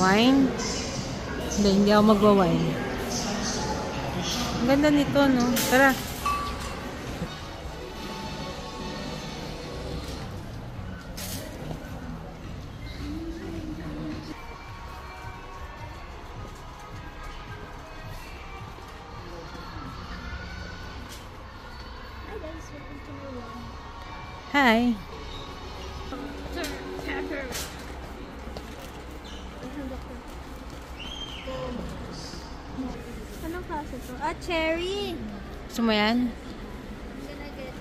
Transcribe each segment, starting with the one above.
Wine? Hindi ako magwa-wine. Ang ganda nito, no? Tara. Hi. Anong klase to? Ah, cherry! Gusto mo yan? I'm gonna get...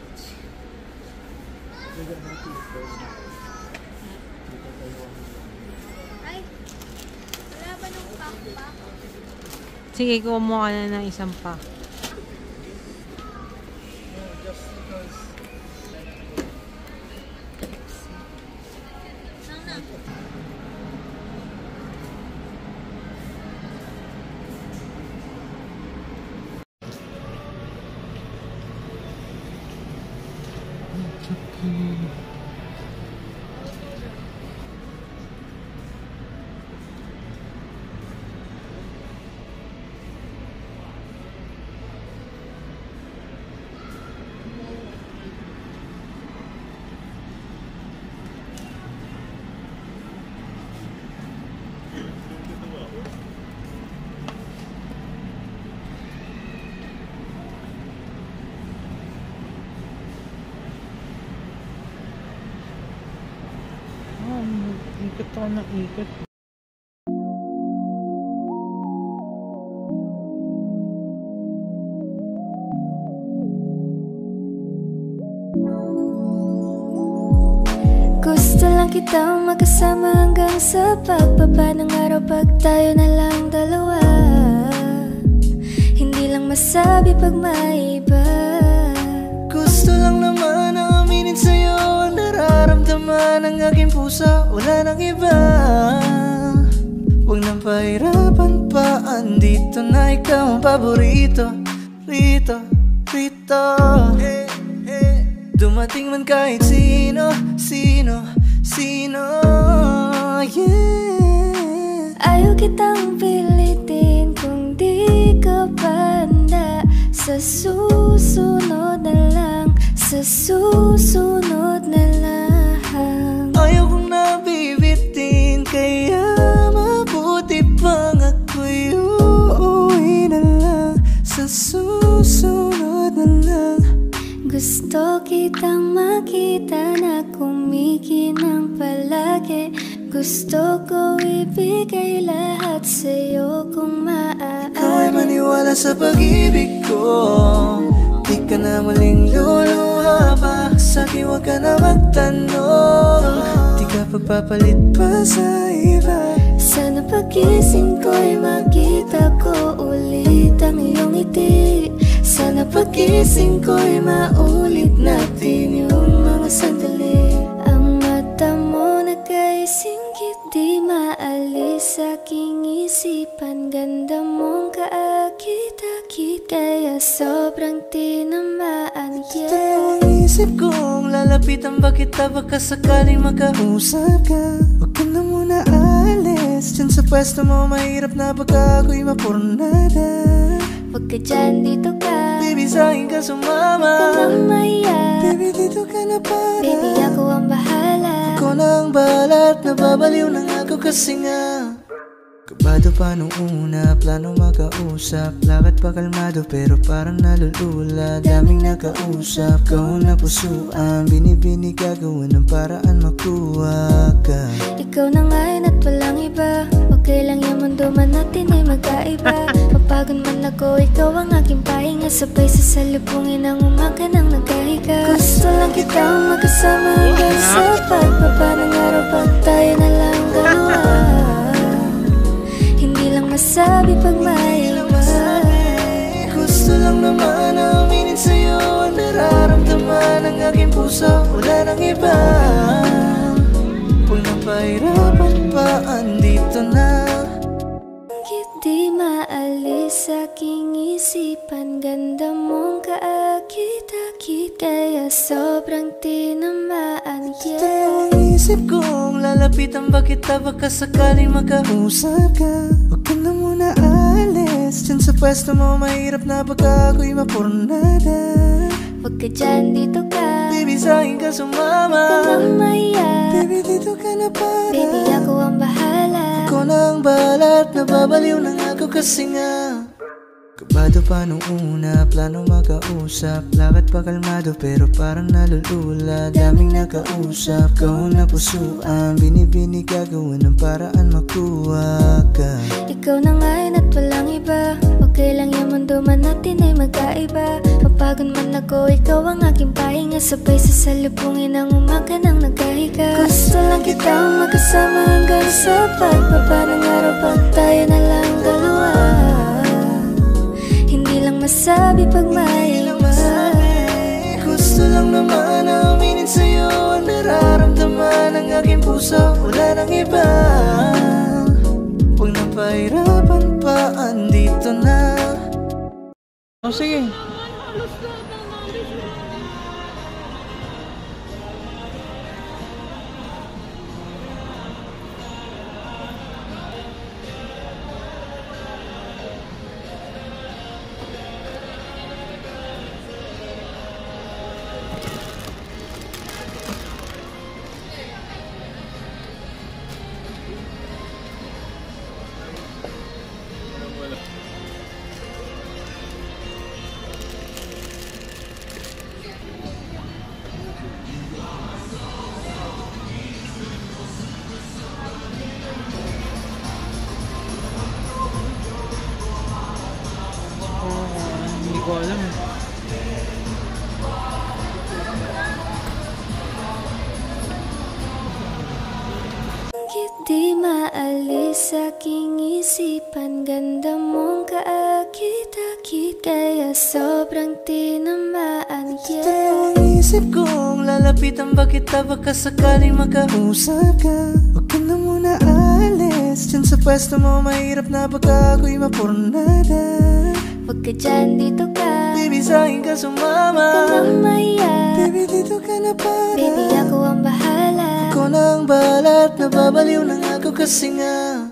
Ay! Wala ba nung pack-pack? Sige, kumuha ka na ng isang pack. Ikot ako ng ikot. Gusto lang kitang makasama hanggang sa pagbaba ng araw pag tayo na lang dalawa. Hindi lang masabi pag may iba. Gusto lang naman na aminin sa'yo ang nararamdaman ng aking puso, wala nang iba. Huwag nang pahirapan pa, andito na ikaw ang paborito. Rito, rito, dumating man kahit sino, sino, sino, yeah. Ayaw kitang pilitin kung di ka banda. Sa susunod na lang, sa susunod na lang. Ayaw kong nabibitin, kaya mabuti pang ako'y uuwi na lang. Sa susunod na lang. Gusto kitang makita na kumikinang palagi. Gusto ko ibigay lahat sa'yo kung maaari. Ikaw ay maniwala sa pag-ibig ko, di ka na muling luluha pa. Sa'kin huwag ka na magtanong, di ka pagpapalit pa sa iba. Sana pagising ko'y makita ko ulit ang iyong ngiti. Sana pagising ko'y maulit natin yung mga sandali. Ang mata mo nagkaisingkit, di maalis sa aking isipan. Ganda mong kaakit-akit, kaya sobrang tinamaan, yeah. Ang isip kong lalapitan ba kita, baka sakaling makausap ka. Huwag ka na muna alis, dyan sa pwesto mo mahirap na baka ako'y mapurnada. Huwag ka dyan, dito ka. Baby, sa'kin ka sumama. Huwag ka nang maya. Baby, dito ka na para. Baby, ako ang bahala. Ako na ang bahala at nababaliw na nga ako kasi nga kabado pa nung una, plano makausap. Lakad pa kalmado pero parang nalulula. Daming nakausap, ikaw na pusuan. Binibinig gagawin ng paraan makuha ka. Ikaw na ngayon at walang iba. Okay lang yung mundo man natin ay magkaiba. Mapagod man ako, ikaw ang aking pahinga. Sabay sa salubungin ang umaga nang nagkahiga. Gusto lang kitang magkasama hanggang sa pagbaba ng araw pag tayo na lang dalawa. Hindi lang masabi pag may iba. Gusto lang naman na aminin sa'yo ang nararamdaman ng aking puso, wala nang iba. Huwag nang pahirapan pa, andito na. Di maalis sa aking isipan. Ganda mong kaakit-akit, kaya sobrang tinamaan, yeah. Iniisip kong lalapitan ba kita, baka sakaling makausap ka. Huwag ka na muna alis, dyan sa pwesto mo mahirap na baka ako'y mapurnada. Huwag ka dyan, dito ka. Baby, sa'kin ka sumama. Huwag ka nang maya. Baby, dito ka na para. Baby, ako ang bahala. Ako na ang bahala at nababaliw na nga ako kasi nga kabado pa nung una, plano makausap. Lakad pa kalmado pero parang nalulula. Daming nakausap, kahon na pusuan. Binibinig gagawin ng paraan makuha ka. Ikaw na ngayon at walang iba. Okay lang yung mundo man natin ay magkaiba. Mapagod man ako, ikaw ang aking pahinga. Sabay sa salubungin ang umaga nang nagkahiga. Gusto lang kitang makasama hanggang sa pagbaba ng araw, pag tayo na lang dalawa. Hindi lang masabi pag may iba. Gusto lang naman na aminin sa'yo ang nararamdaman ng aking puso. Wala nang iba. Huwag na pahirapan pa, andito na. Oh, sige. Hindi ko alam. Di maalis sa aking isipan. Ganda mong kaakit-akit, kaya sobrang tinamaan. Yeah. Iniisip kong lalapitan ba kita, baka sakaling makausap ka. Huwag ka na muna alis, dyan sa pwesto mo mahirap na baka ako'y mapurnada. Huwag ka dyan, dito ka. Baby, sa'kin ka sumama. Huwag ka nang maya. Baby, dito ka na para. Baby, ako ang bahala. Ako na ang bahala at nababaliw na nga ako kasi nga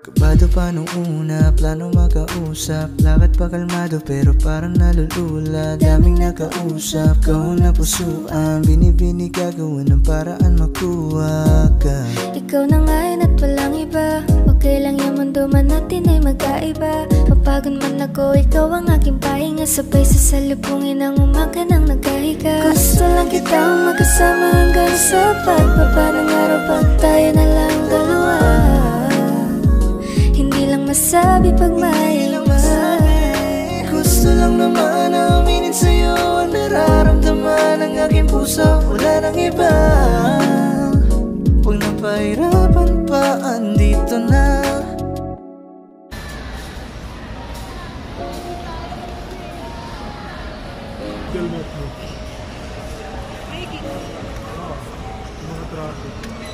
kabado pa nung una, plano makausap. Lakad pa kalmado pero parang nalulula. Daming nakausap, kahon na pusuan. Binibinig gagawin ng paraan makuha ka. Ikaw na ngayon at walang iba. Okay lang yung mundo man natin ay magkaiba. Mapagod man ako, ikaw ang aking pahinga. Sabay sa salubungin ang umaga nang nagkahiga. Gusto lang kitang makasama hanggang sa pagbaba ng araw, pag tayo na lang dalawa. Hindi lang masabi pag may iba. Gusto lang naman na aminin sa'yo ang nararamdaman ng aking puso. Wala nang iba. Huwag na pahirapan pa, andito na. Mga traffic.